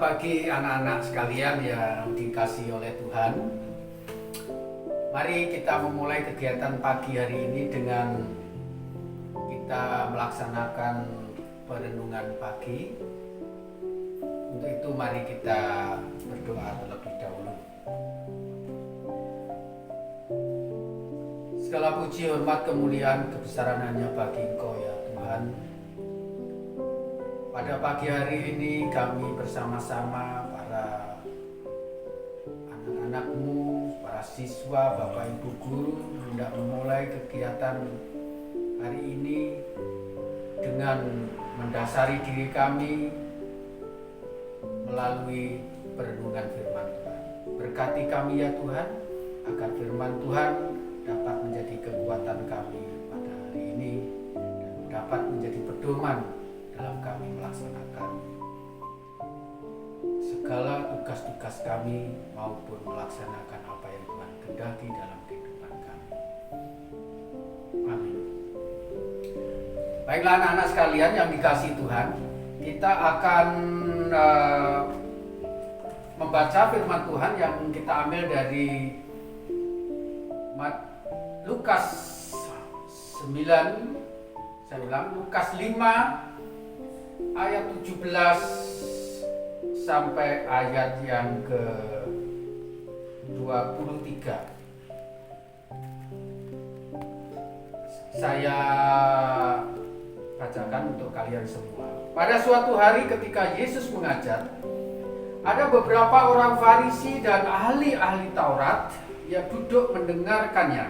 pagi anak-anak sekalian yang dikasihi oleh Tuhan. Mari kita memulai kegiatan pagi hari ini dengan kita melaksanakan perenungan pagi. Untuk itu mari kita berdoa terlebih dahulu. Segala puji, hormat, kemuliaan, kebesaran hanya bagi Engkau ya Tuhan. Pada pagi hari ini kami bersama-sama para anak-anak-Mu, para siswa, Bapak Ibu Guru hendak memulai kegiatan hari ini dengan mendasari diri kami melalui perenungan firman Tuhan. Berkati kami ya Tuhan, agar firman Tuhan dapat menjadi kekuatan kami pada hari ini dan dapat menjadi pedoman dalam kami melaksanakan segala tugas-tugas kami maupun melaksanakan apa yang Tuhan kehendaki dalam kehidupan kami. Amin. Baiklah anak-anak sekalian yang dikasihi Tuhan, kita akan membaca firman Tuhan yang kita ambil dari Lukas 9, Lukas 5 ayat 17 sampai ayat yang ke-23. Saya bacakan untuk kalian semua. Pada suatu hari ketika Yesus mengajar, ada beberapa orang Farisi dan ahli-ahli Taurat yang duduk mendengarkannya.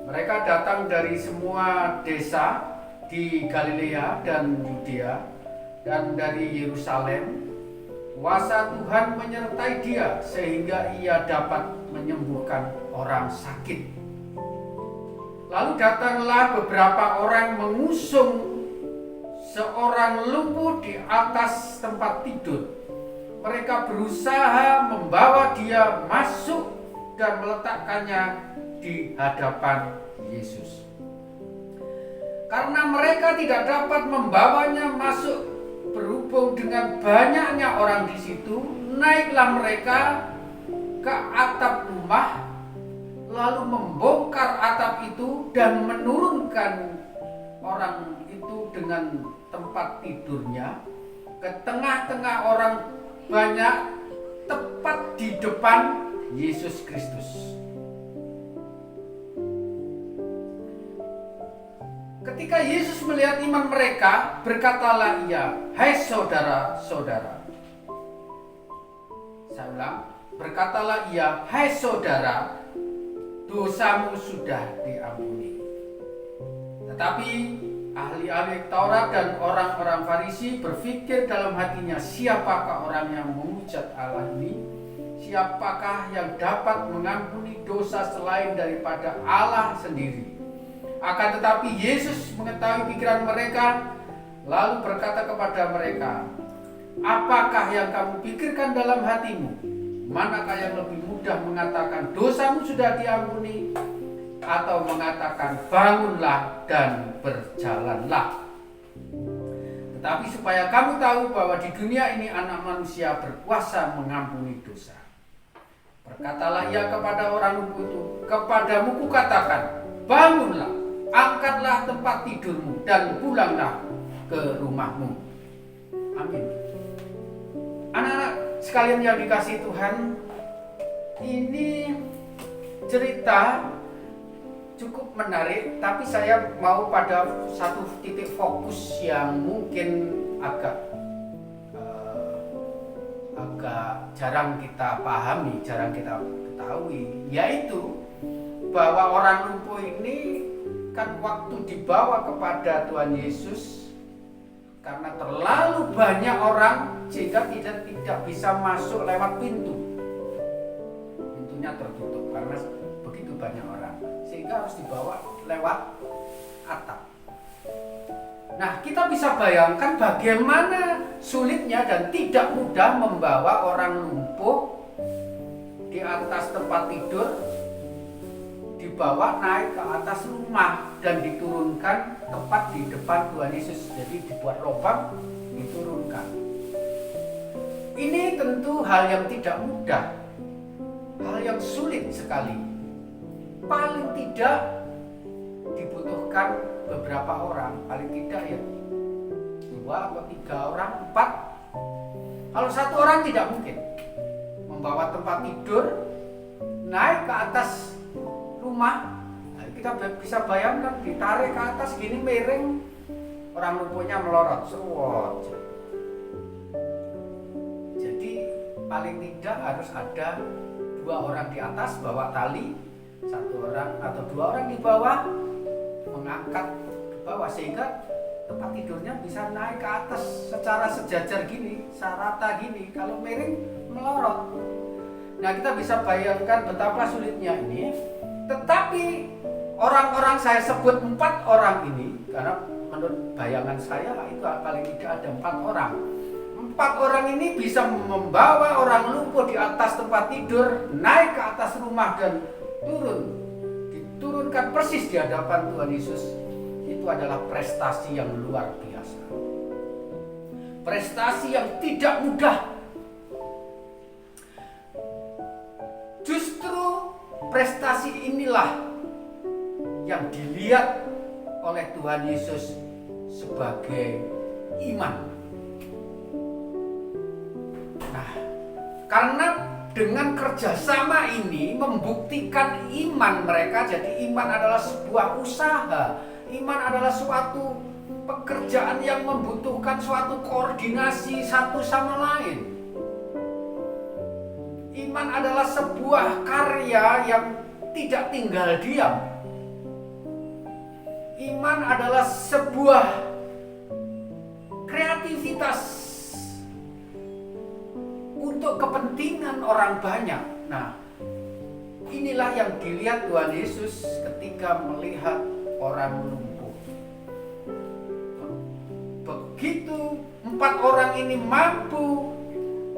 Mereka datang dari semua desa di Galilea dan Yudea dan dari Yerusalem. Kuasa Tuhan menyertai dia sehingga ia dapat menyembuhkan orang sakit. Lalu datanglah beberapa orang mengusung seorang lumpuh di atas tempat tidur. Mereka berusaha membawa dia masuk dan meletakkannya di hadapan Yesus. Karena mereka tidak dapat membawanya masuk berhubung dengan banyaknya orang di situ, naiklah mereka ke atap rumah, lalu membongkar atap itu dan menurunkan orang itu dengan tempat tidurnya ke tengah-tengah orang banyak, tepat di depan Yesus Kristus. Ketika Yesus melihat iman mereka, berkatalah ia, "Hai saudara-saudara." Saya ulang, berkatalah ia, "Hai saudara, dosamu sudah diampuni." Tetapi ahli-ahli Taurat dan orang-orang Farisi berpikir dalam hatinya, siapakah orang yang menghujat Allah ini? Siapakah yang dapat mengampuni dosa selain daripada Allah sendiri? Akan tetapi Yesus mengetahui pikiran mereka, lalu berkata kepada mereka, "Apakah yang kamu pikirkan dalam hatimu? Manakah yang lebih mudah mengatakan dosamu sudah diampuni, atau mengatakan bangunlah dan berjalanlah? Tetapi supaya kamu tahu bahwa di dunia ini anak manusia berkuasa mengampuni dosa." Berkatalah ia kepada orang lumpuh itu, "Kepadamu kukatakan, bangunlah, angkatlah tempat tidurmu dan pulanglah ke rumahmu." Amin. Anak-anak sekalian yang dikasihi Tuhan, ini cerita cukup menarik, tapi saya mau pada satu titik fokus yang mungkin agak jarang kita pahami, jarang kita ketahui, yaitu bahwa orang lumpuh ini kan waktu dibawa kepada Tuhan Yesus, karena terlalu banyak orang sehingga tidak bisa masuk lewat pintu. Pintunya tertutup karena begitu banyak orang, sehingga harus dibawa lewat atap. Nah, kita bisa bayangkan bagaimana sulitnya dan tidak mudah membawa orang lumpuh di atas tempat tidur, dibawa naik ke atas rumah dan diturunkan tepat di depan Tuhan Yesus. Jadi dibuat lubang, diturunkan. Ini tentu hal yang tidak mudah, hal yang sulit sekali. Paling tidak dibutuhkan beberapa orang, paling tidak ya 2 atau 3 orang, 4. Kalau 1 orang tidak mungkin membawa tempat tidur naik ke atas rumah. Nah, kita bisa bayangkan ditarik ke atas gini miring, orang lumpuhnya melorot serwot. Jadi paling tidak harus ada 2 orang di atas bawa tali, 1 orang atau 2 orang di bawah mengangkat ke bawah sehingga tempat tidurnya bisa naik ke atas secara sejajar gini, serata gini. Kalau miring melorot. Nah, kita bisa bayangkan betapa sulitnya ini. Tetapi orang-orang saya sebut 4 orang ini, karena menurut bayangan saya itu paling tidak ada 4 orang. 4 orang ini bisa membawa orang lumpuh di atas tempat tidur, naik ke atas rumah dan diturunkan persis di hadapan Tuhan Yesus. Itu adalah prestasi yang luar biasa. Prestasi yang tidak mudah. Justru prestasi inilah yang dilihat oleh Tuhan Yesus sebagai iman. Nah, karena dengan kerjasama ini membuktikan iman mereka, jadi iman adalah sebuah usaha. Iman adalah suatu pekerjaan yang membutuhkan suatu koordinasi satu sama lain. Iman adalah sebuah karya yang tidak tinggal diam. Iman adalah sebuah kreativitas untuk kepentingan orang banyak. Nah, inilah yang dilihat Tuhan Yesus ketika melihat orang lumpuh. Begitu 4 orang ini mampu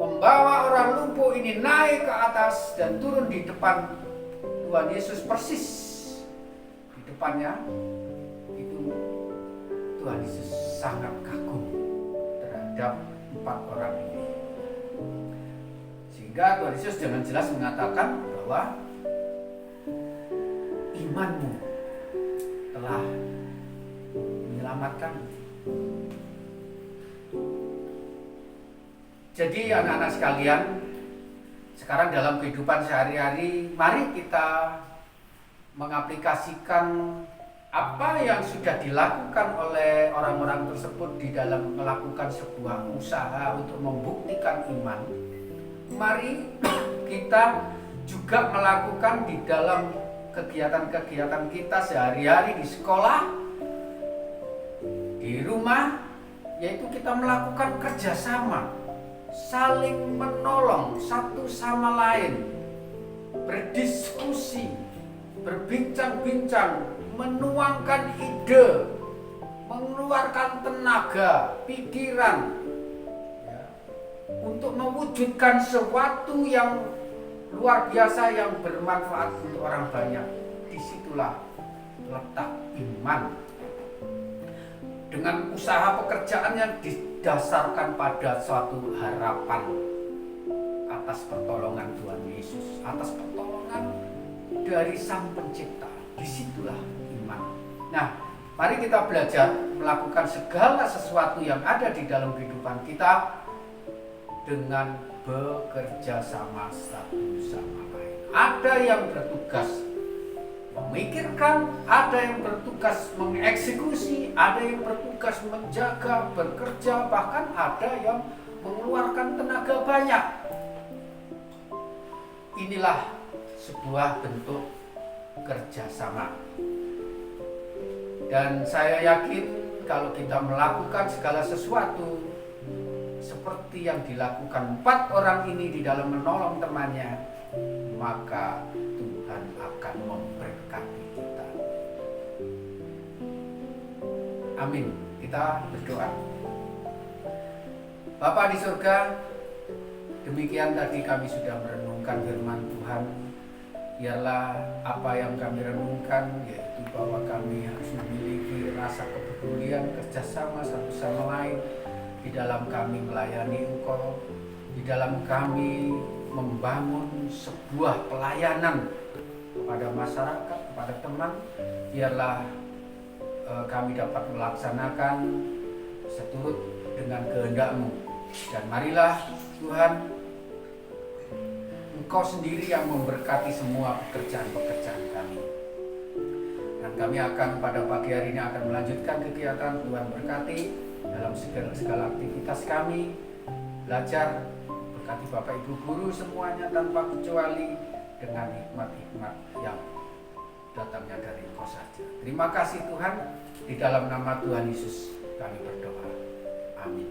membawa orang lumpuh ini naik ke atas dan turun di depan Tuhan Yesus persis di depannya, itu Tuhan Yesus sangat kagum terhadap 4 orang ini. Sehingga Tuhan Yesus dengan jelas mengatakan bahwa imanmu telah menyelamatkan. Jadi anak-anak sekalian, sekarang dalam kehidupan sehari-hari, mari kita mengaplikasikan apa yang sudah dilakukan oleh orang-orang tersebut di dalam melakukan sebuah usaha untuk membuktikan iman. Mari kita juga melakukan di dalam kegiatan-kegiatan kita sehari-hari di sekolah, di rumah, yaitu kita melakukan kerjasama, saling menolong satu sama lain, berdiskusi, berbincang-bincang, menuangkan ide, mengeluarkan tenaga, pikiran, ya, untuk mewujudkan sesuatu yang luar biasa yang bermanfaat untuk orang banyak. Disitulah letak iman. Dengan usaha pekerjaan yang didasarkan pada suatu harapan atas pertolongan Tuhan Yesus, atas pertolongan dari Sang Pencipta. Disitulah iman. Nah, mari kita belajar melakukan segala sesuatu yang ada di dalam kehidupan kita dengan bekerja sama satu sama lain. Ada yang bertugas memikirkan, ada yang bertugas mengeksekusi, ada yang bertugas menjaga, bekerja, bahkan ada yang mengeluarkan tenaga banyak. Inilah sebuah bentuk kerjasama. Dan saya yakin kalau kita melakukan segala sesuatu seperti yang dilakukan 4 orang ini di dalam menolong temannya, maka Tuhan akan memberkati kita. Amin. Kita berdoa. Bapa di surga, demikian tadi kami sudah merenungkan firman Tuhan. Biarlah apa yang kami renungkan, yaitu bahwa kami harus memiliki rasa kepedulian, kerjasama satu sama lain di dalam kami melayani Engkau, di dalam kami membangun sebuah pelayanan kepada masyarakat, kepada teman. Biarlah kami dapat melaksanakan seturut dengan kehendak-Mu. Dan marilah Tuhan, Engkau sendiri yang memberkati semua pekerjaan-pekerjaan kami. Dan kami akan pada pagi hari ini akan melanjutkan kegiatan. Tuhan berkati dalam segala aktivitas kami, belajar, berkati Bapak Ibu Guru semuanya tanpa kecuali, dengan hikmat-hikmat yang datangnya dari Engkau saja. Terima kasih Tuhan, di dalam nama Tuhan Yesus kami berdoa. Amin.